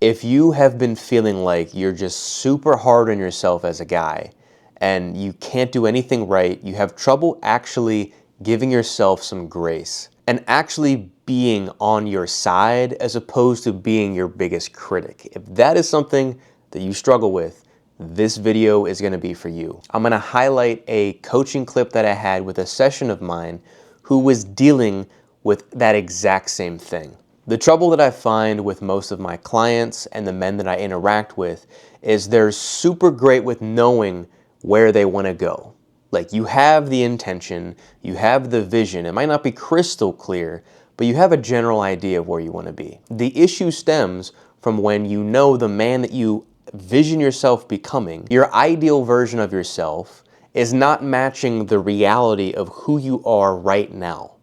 If you have been feeling like you're just super hard on yourself as a guy and you can't do anything right, you have trouble actually giving yourself some grace and actually being on your side as opposed to being your biggest critic. If that is something that you struggle with, this video is going to be for you. I'm going to highlight a coaching clip that I had with a session of mine who was dealing with that exact same thing. The trouble that I find with most of my clients and the men that I interact with is they're super great with knowing where they want to go. Like, you have the intention, you have the vision. It might not be crystal clear, but you have a general idea of where you want to be. The issue stems from when you know the man that you vision yourself becoming, your ideal version of yourself, is not matching the reality of who you are right now.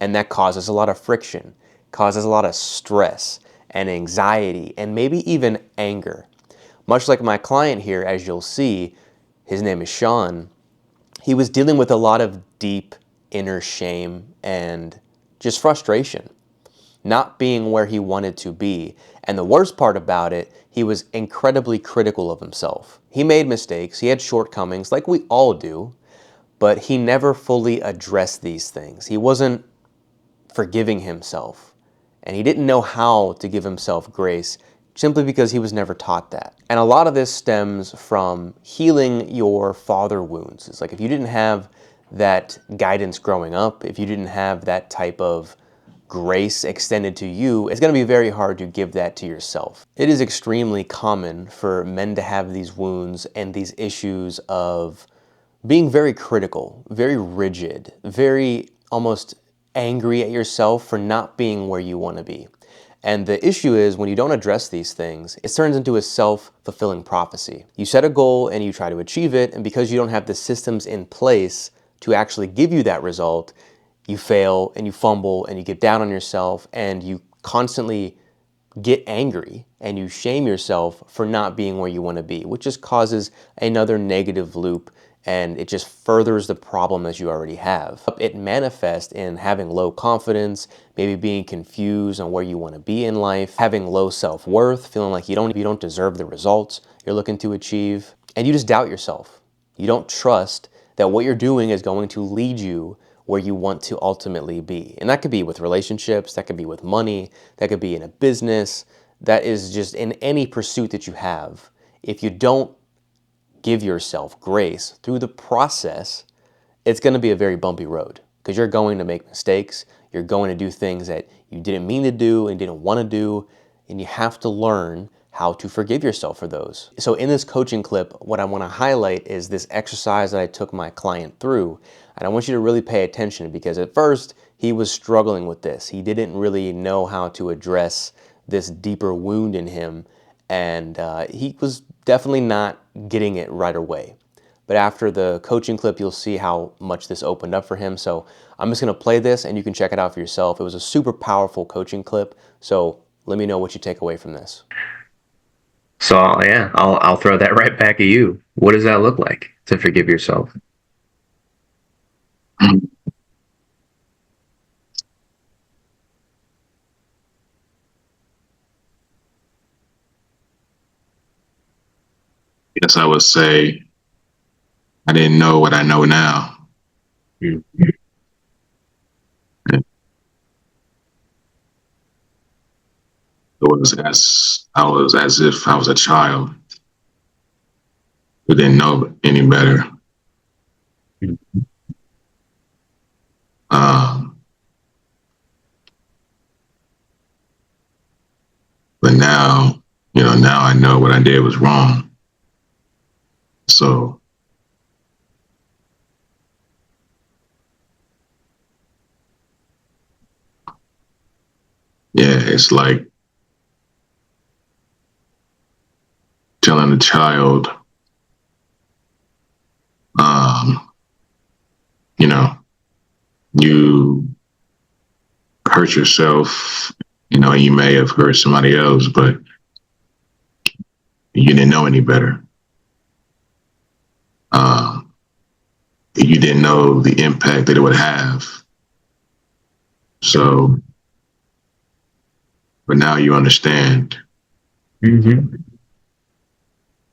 And that causes a lot of friction, causes a lot of stress and anxiety and maybe even anger. Much like my client here, as you'll see, his name is Sean, he was dealing with a lot of deep inner shame and just frustration, not being where he wanted to be. And the worst part about it, he was incredibly critical of himself. He made mistakes, he had shortcomings like we all do, but he never fully addressed these things. He wasn't forgiving himself, and he didn't know how to give himself grace simply because he was never taught that. And a lot of this stems from healing your father wounds. It's like, if you didn't have that guidance growing up, if you didn't have that type of grace extended to you, it's going to be very hard to give that to yourself. It is extremely common for men to have these wounds and these issues of being very critical, very rigid, very almost angry at yourself for not being where you want to be. And the issue is, when you don't address these things, it turns into a self-fulfilling prophecy. You set a goal and you try to achieve it, and because you don't have the systems in place to actually give you that result, you fail and you fumble and you get down on yourself and you constantly get angry and you shame yourself for not being where you want to be, which just causes another negative loop, and it just furthers the problem that you already have. It manifests in having low confidence, maybe being confused on where you want to be in life, having low self-worth, feeling like you don't deserve the results you're looking to achieve, and you just doubt yourself. You don't trust that what you're doing is going to lead you where you want to ultimately be. And that could be with relationships, that could be with money, that could be in a business, that is just in any pursuit that you have. If you don't give yourself grace through the process, it's going to be a very bumpy road, because you're going to make mistakes. You're going to do things that you didn't mean to do and didn't want to do, and you have to learn how to forgive yourself for those. So in this coaching clip, what I want to highlight is this exercise that I took my client through, and I want you to really pay attention, because at first he was struggling with this. He didn't really know how to address this deeper wound in him, and he was definitely not getting it right away. But after the coaching clip, you'll see how much this opened up for him. So I'm just going to play this and you can check it out for yourself. It was a super powerful coaching clip. So let me know what you take away from this. So yeah, I'll throw that right back at you. What does that look like to forgive yourself? Yes, I would say I didn't know what I know now. Mm. I was as if I was a child who didn't know any better. Um, but now, now I know what I did was wrong. So yeah, it's like telling a child, um, you hurt yourself, you may have hurt somebody else, but you didn't know any better. You didn't know the impact that it would have. So, but now you understand Mm-hmm.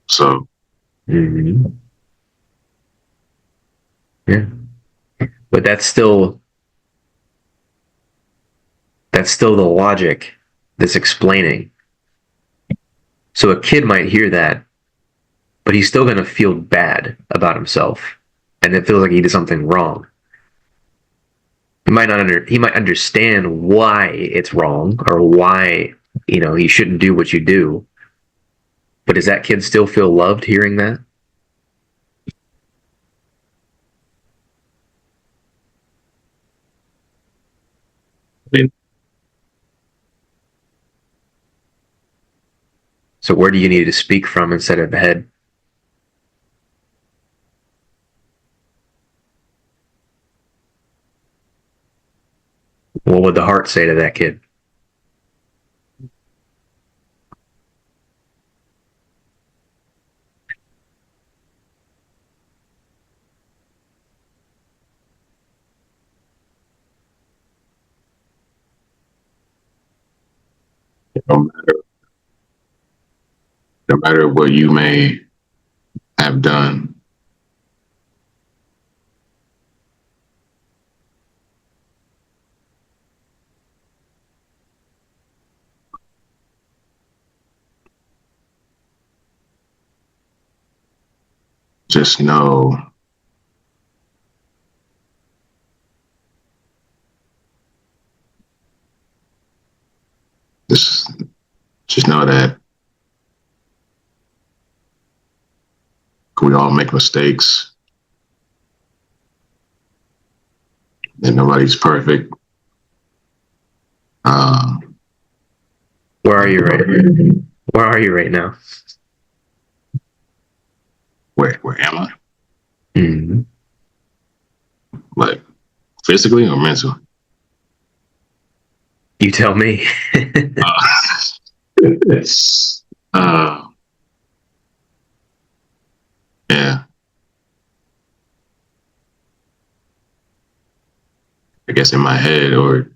So Mm-hmm. Yeah. But that's still the logic that's explaining. So a kid might hear that, but he's still gonna feel bad about himself, and it feels like he did something wrong. He might understand why it's wrong or why he shouldn't do what you do. But does that kid still feel loved hearing that? I mean, So where do you need to speak from instead of head? What would the heart say to that kid? no matter, no matter what you may have done, just know this. Just know that we all make mistakes, and nobody's perfect. Um, Where are you right? Where are you right now? where am I? Mm-hmm. Like physically or mentally? You tell me. Uh, yeah, I guess in my head, or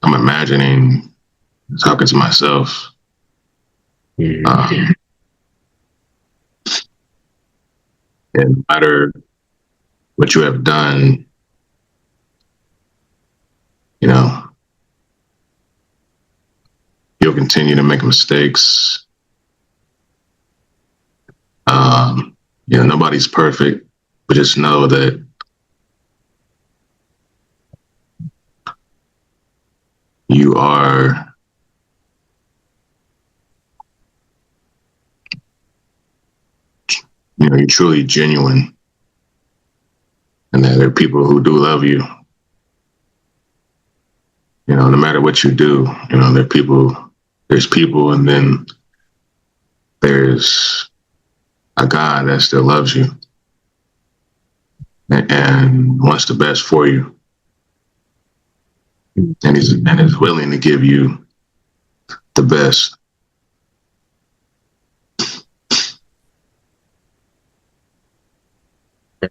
I'm imagining talking to myself. Mm-hmm. Um, and no matter what you have done, you know, you'll continue to make mistakes. Nobody's perfect, but just know that you are, you're truly genuine, and that there are people who do love you. No matter what you do, there are people. There's people, and then there's a God that still loves you and wants the best for you, and is willing to give you the best.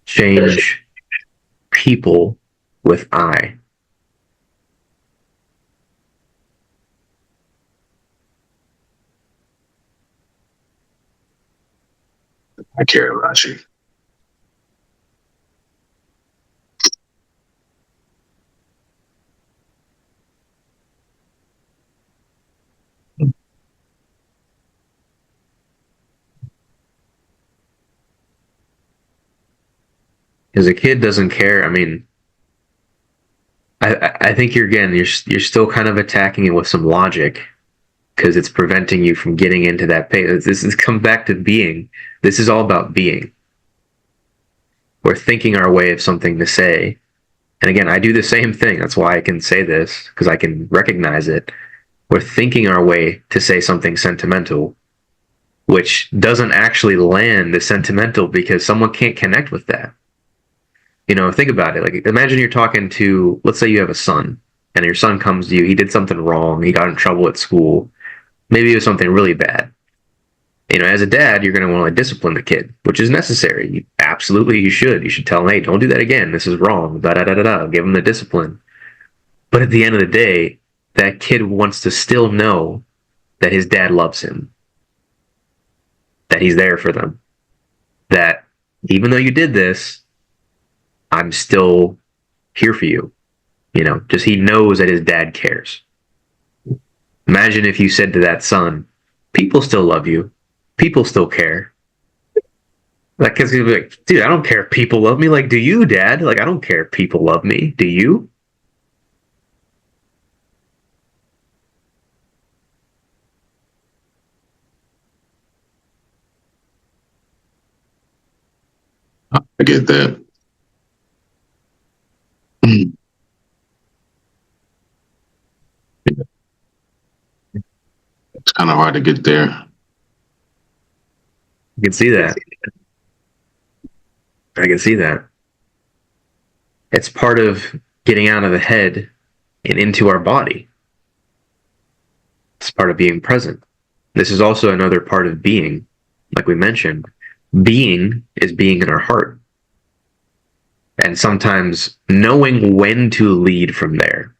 Change people with I. I care about you. Because a kid doesn't care. I mean, I think you're still kind of attacking it with some logic because it's preventing you from getting into that pace. This is come back to being. This is all about being. We're thinking our way of something to say. And again, I do the same thing. That's why I can say this because I can recognize it. We're thinking our way to say something sentimental, which doesn't actually land as sentimental because someone can't connect with that. Think about it. Like, imagine you're talking to, let's say you have a son, and your son comes to you. He did something wrong. He got in trouble at school. Maybe it was something really bad. As a dad, you're going to want to discipline the kid, which is necessary. Absolutely, you should. You should tell him, hey, don't do that again. This is wrong. Da da da da da. Give him the discipline. But at the end of the day, that kid wants to still know that his dad loves him, that he's there for them, that even though you did this, I'm still here for you. Just he knows that his dad cares. Imagine if you said to that son, people still love you, people still care. That kid's gonna be like, dude, I don't care if people love me. Like, do you, dad? Like, I don't care if people love me. Do you? I get that. It's kind of hard to get there. You can see that. I can see that. It's part of getting out of the head and into our body. It's part of being present. This is also another part of being, like we mentioned. Being is being in our heart. And sometimes knowing when to lead from there.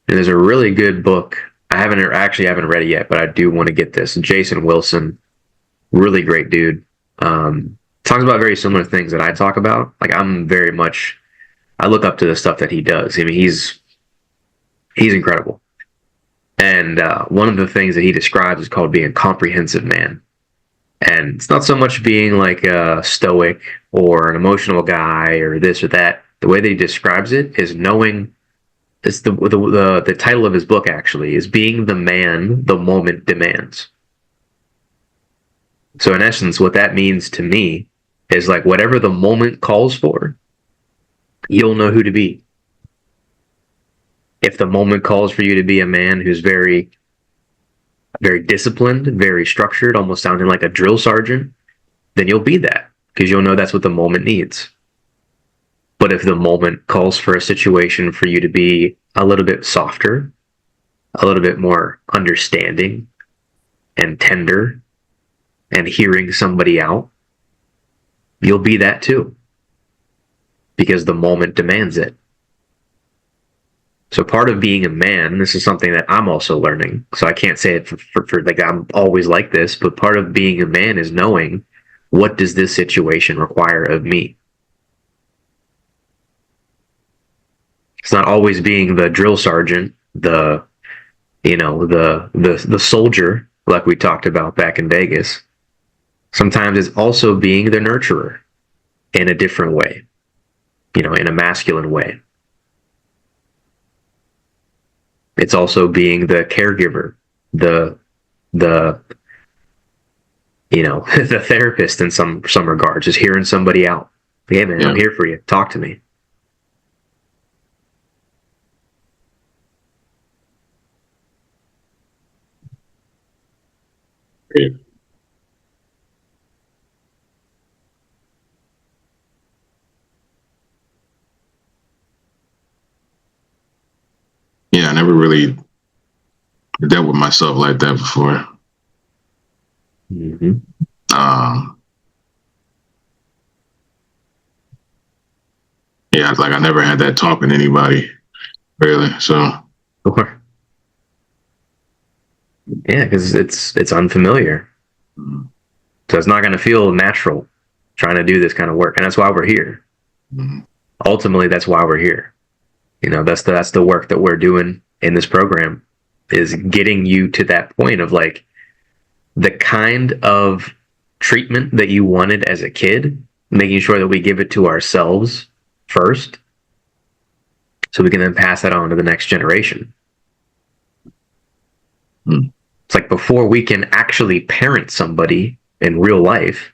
And there's a really good book. I haven't read it yet, but I do want to get this. Jason Wilson, really great dude. Talks about very similar things that I talk about. Like I look up to the stuff that he does. I mean, he's incredible. And one of the things that he describes is called being a comprehensive man. And it's not so much being like a stoic or an emotional guy or this or that. The way that he describes it is knowing. It's the title of his book actually is being the man the moment demands. So in essence, what that means to me is like whatever the moment calls for, you'll know who to be. If the moment calls for you to be a man who's very, very disciplined, very structured, almost sounding like a drill sergeant, then you'll be that because you'll know that's what the moment needs. But if the moment calls for a situation for you to be a little bit softer, a little bit more understanding and tender and hearing somebody out, you'll be that too because the moment demands it. So part of being a man, this is something that I'm also learning. So I can't say it for like I'm always like this, but part of being a man is knowing what does this situation require of me. It's not always being the drill sergeant, the soldier like we talked about back in Vegas. Sometimes it's also being the nurturer in a different way, in a masculine way. It's also being the caregiver, the the therapist in some regards, just hearing somebody out. Hey man, I'm here for you. Talk to me. Yeah. Yeah, I never really dealt with myself like that before. Mm-hmm. Yeah, like I never had that talk with anybody, really. So, Sure. Yeah, because it's unfamiliar, so it's not going to feel natural trying to do this kind of work, and that's why we're here. mm-hmm. Ultimately, that's why we're here. That's the work that we're doing in this program is getting you to that point of like the kind of treatment that you wanted as a kid, making sure that we give it to ourselves first so we can then pass that on to the next generation. It's like before we can actually parent somebody in real life,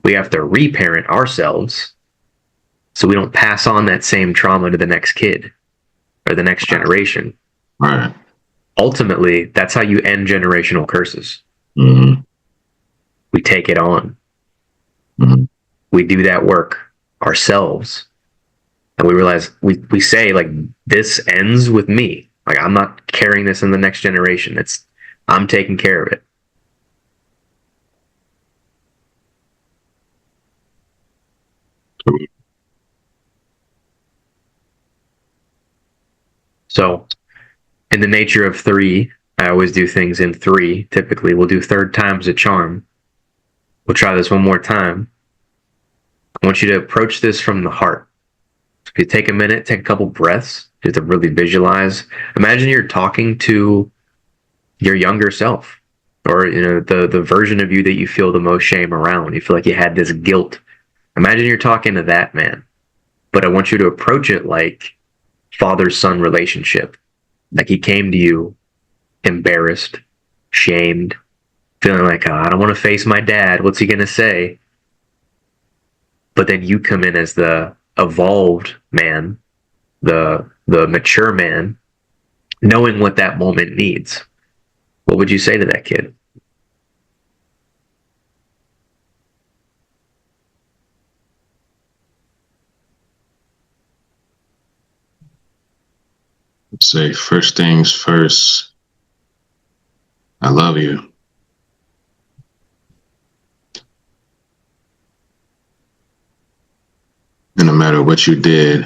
we have to reparent ourselves so we don't pass on that same trauma to the next kid or the next generation. Right. Ultimately, that's how you end generational curses. Mm-hmm. We take it on. Mm-hmm. We do that work ourselves. And we realize we say like this ends with me. Like I'm not carrying this in the next generation. I'm taking care of it. So in the nature of three, I always do things in three. Typically, we'll do third time's a charm. We'll try this one more time. I want you to approach this from the heart. If you take a minute, take a couple breaths, just to really visualize. Imagine you're talking to your younger self, or the version of you that you feel the most shame around. You feel like you had this guilt. Imagine you're talking to that man, but I want you to approach it like father-son relationship. Like he came to you embarrassed, shamed, feeling like, oh, I don't want to face my dad. What's he going to say? But then you come in as the evolved man, the mature man, knowing what that moment needs. What would you say to that kid? Say, first things first, I love you. And no matter what you did,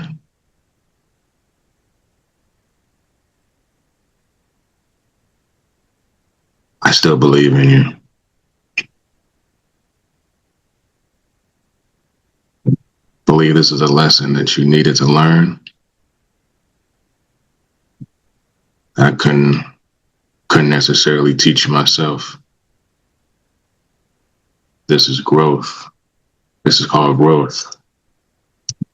I still believe in you. Believe this is a lesson that you needed to learn. I couldn't necessarily teach myself. This is growth. This is called growth.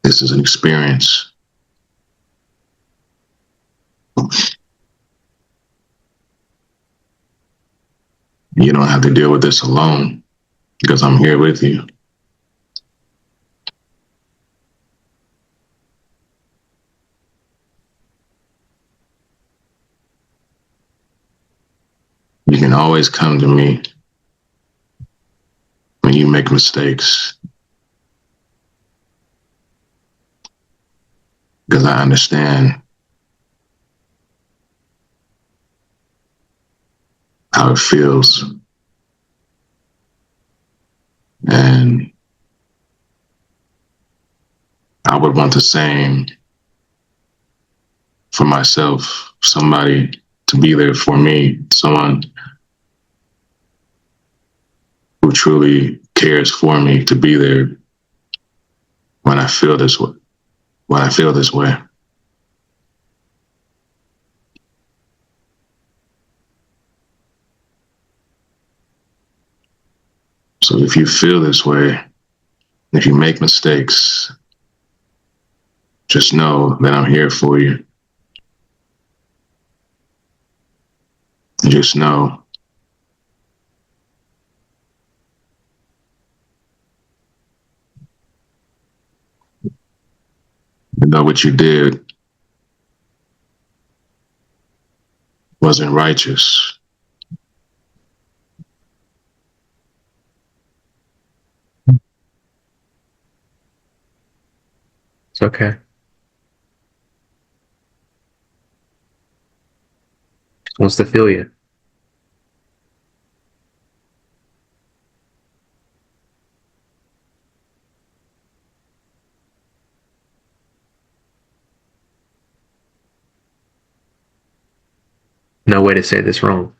This is an experience. You don't have to deal with this alone because I'm here with you. You can always come to me when you make mistakes because I understand how it feels. And I would want the same for myself, somebody to be there for me, someone who truly cares for me to be there when I feel this way. When I feel this way. So if you feel this way, if you make mistakes, just know that I'm here for you. Just know that what you did wasn't righteous. It's okay. Just wants to feel you. No way to say this wrong.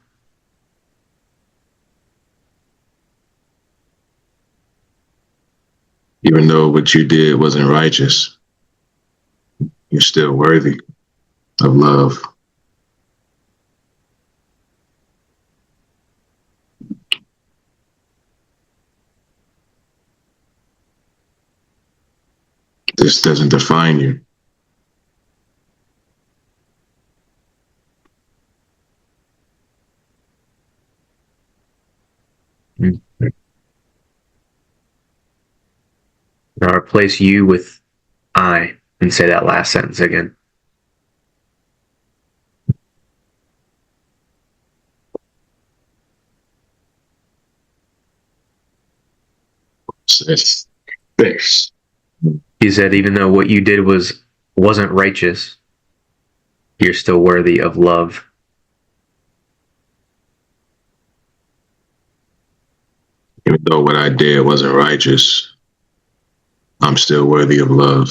Even though what you did wasn't righteous, you're still worthy of love. This doesn't define you. Now replace you with I and say that last sentence again. It's fixed. You said even though what you did wasn't righteous, you're still worthy of love. Even though what I did wasn't righteous, I'm still worthy of love.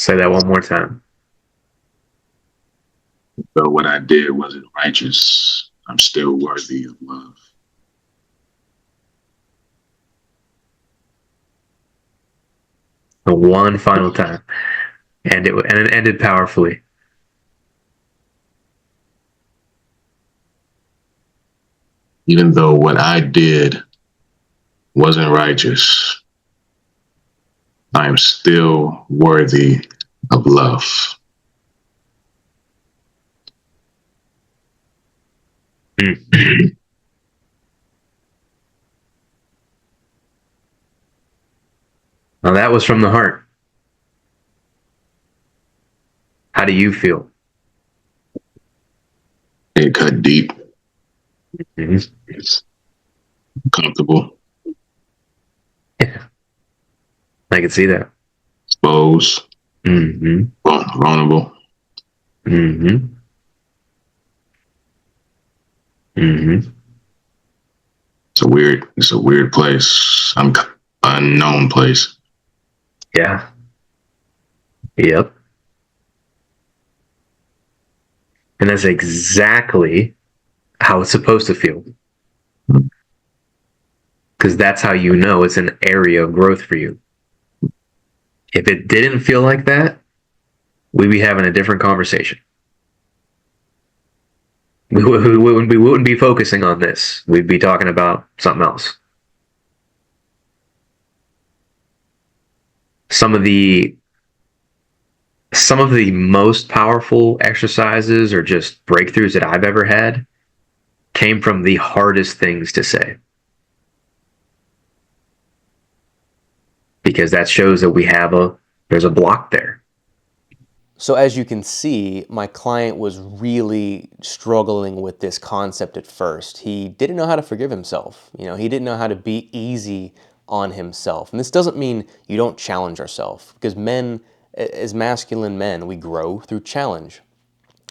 Say that one more time. Though what I did wasn't righteous, I'm still worthy of love. The one final time. And it ended powerfully. Even though what I did wasn't righteous, I am still worthy of love. Mm. Now that was from the heart. How do you feel? It cut deep. Mm-hmm. It's comfortable, Yeah, I can see that. exposed, Mm-hmm. vulnerable. Mm-hmm. Mm-hmm. It's a weird place. Unknown place. Yeah. Yep. And that's exactly how it's supposed to feel. Because that's how you know it's an area of growth for you. If it didn't feel like that, we'd be having a different conversation. We wouldn't be focusing on this. We'd be talking about something else. Some of the most powerful exercises or just breakthroughs that I've ever had came from the hardest things to say. Because that shows that there's a block there. So as you can see, my client was really struggling with this concept at first. He didn't know how to forgive himself. He didn't know how to be easy on himself. And this doesn't mean you don't challenge ourselves, because men, as masculine men, we grow through challenge.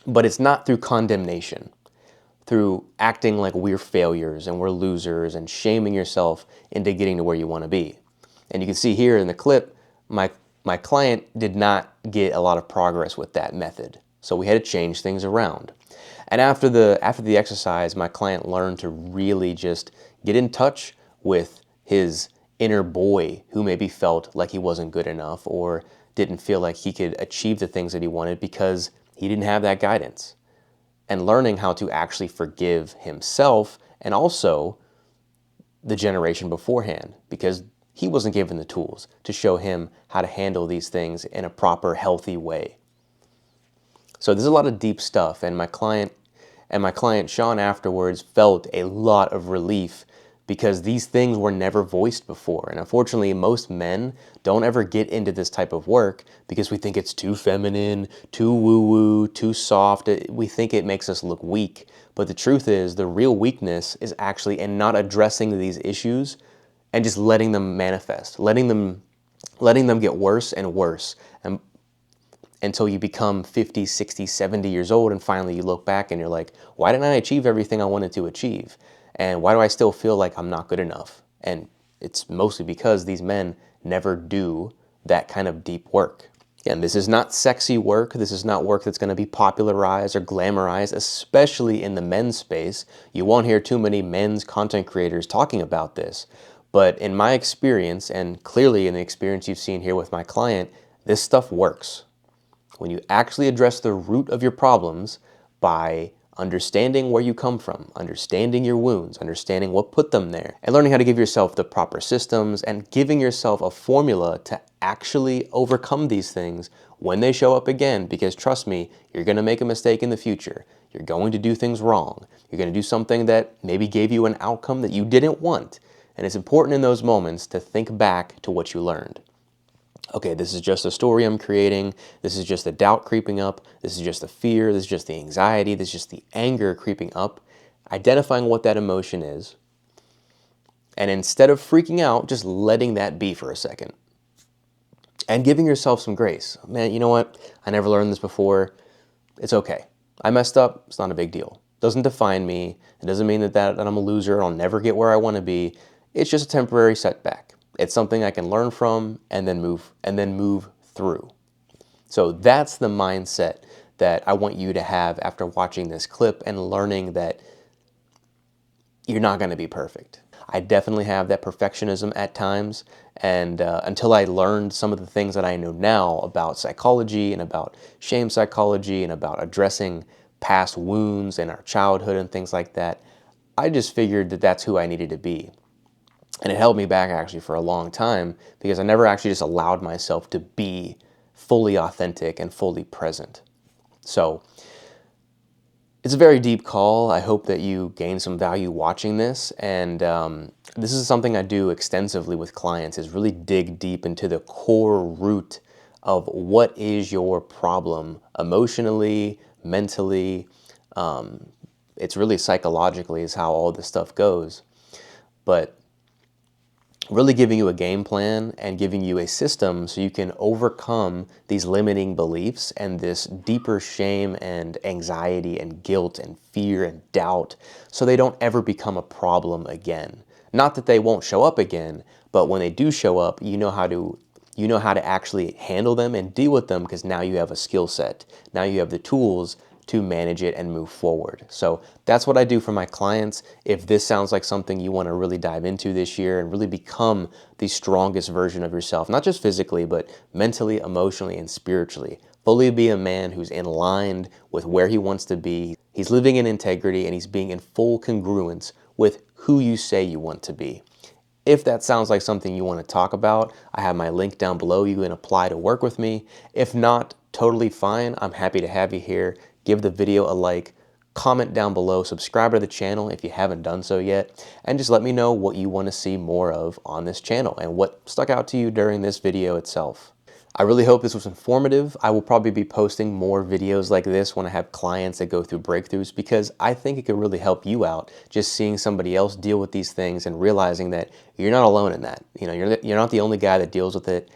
But it's not through condemnation, through acting like we're failures and we're losers and shaming yourself into getting to where you want to be. And you can see here in the clip, my client did not get a lot of progress with that method. So we had to change things around. And after the exercise, my client learned to really just get in touch with his inner boy who maybe felt like he wasn't good enough or didn't feel like he could achieve the things that he wanted because he didn't have that guidance. And learning how to actually forgive himself and also the generation beforehand, because he wasn't given the tools to show him how to handle these things in a proper, healthy way. So there's a lot of deep stuff, and my client Sean afterwards felt a lot of relief because these things were never voiced before. And unfortunately, most men don't ever get into this type of work because we think it's too feminine, too woo-woo, too soft. We think it makes us look weak. But the truth is, the real weakness is actually in not addressing these issues and just letting them manifest, letting them get worse and worse until you become 50, 60, 70 years old, and finally you look back and you're like, why didn't I achieve everything I wanted to achieve? And why do I still feel like I'm not good enough? And it's mostly because these men never do that kind of deep work. And this is not sexy work. This is not work that's going to be popularized or glamorized, especially in the men's space. You won't hear too many men's content creators talking about this. But in my experience, and clearly in the experience you've seen here with my client, this stuff works. When you actually address the root of your problems by understanding where you come from, understanding your wounds, understanding what put them there, and learning how to give yourself the proper systems and giving yourself a formula to actually overcome these things when they show up again. Because trust me, you're going to make a mistake in the future. You're going to do things wrong. You're going to do something that maybe gave you an outcome that you didn't want. And it's important in those moments to think back to what you learned. Okay, this is just a story I'm creating. This is just the doubt creeping up. This is just the fear. This is just the anxiety. This is just the anger creeping up. Identifying what that emotion is. And instead of freaking out, just letting that be for a second. And giving yourself some grace. Man, you know what? I never learned this before. It's okay. I messed up. It's not a big deal. It doesn't define me. It doesn't mean that I'm a loser. I'll never get where I want to be. It's just a temporary setback. It's something I can learn from and then move through. So that's the mindset that I want you to have after watching this clip and learning that you're not going to be perfect. I definitely have that perfectionism at times, and until I learned some of the things that I know now about psychology and about shame psychology and about addressing past wounds in our childhood and things like that, I just figured that that's who I needed to be. And it held me back actually for a long time because I never actually just allowed myself to be fully authentic and fully present. So it's a very deep call. I hope that you gain some value watching this. And this is something I do extensively with clients, is really dig deep into the core root of what is your problem emotionally, mentally. It's really psychologically is how all this stuff goes. But really giving you a game plan and giving you a system so you can overcome these limiting beliefs and this deeper shame and anxiety and guilt and fear and doubt so they don't ever become a problem again. Not that they won't show up again, but when they do show up, you know how to actually handle them and deal with them because now you have a skill set. Now you have the tools to manage it and move forward. So that's what I do for my clients. If this sounds like something you want to really dive into this year and really become the strongest version of yourself, not just physically, but mentally, emotionally, and spiritually, fully be a man who's in line with where he wants to be. He's living in integrity and he's being in full congruence with who you say you want to be. If that sounds like something you want to talk about, I have my link down below. You can apply to work with me. If not, totally fine. I'm happy to have you here. Give the video a like, comment down below, subscribe to the channel if you haven't done so yet, and just let me know what you want to see more of on this channel and what stuck out to you during this video itself. I really hope this was informative. I will probably be posting more videos like this when I have clients that go through breakthroughs because I think it could really help you out just seeing somebody else deal with these things and realizing that you're not alone in that. You know, you're not the only guy that deals with it.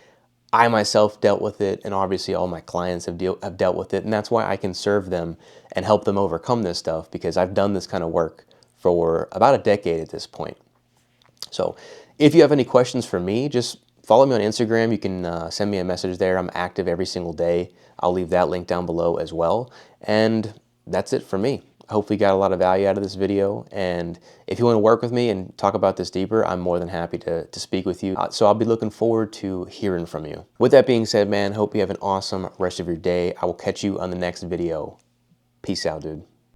I myself dealt with it, and obviously all my clients have dealt with it, and that's why I can serve them and help them overcome this stuff because I've done this kind of work for about a decade at this point. So if you have any questions for me, just follow me on Instagram. You can send me a message there. I'm active every single day. I'll leave that link down below as well. And that's it for me. Hopefully you got a lot of value out of this video. And if you want to work with me and talk about this deeper, I'm more than happy to speak with you. So I'll be looking forward to hearing from you. With that being said, man, hope you have an awesome rest of your day. I will catch you on the next video. Peace out, dude.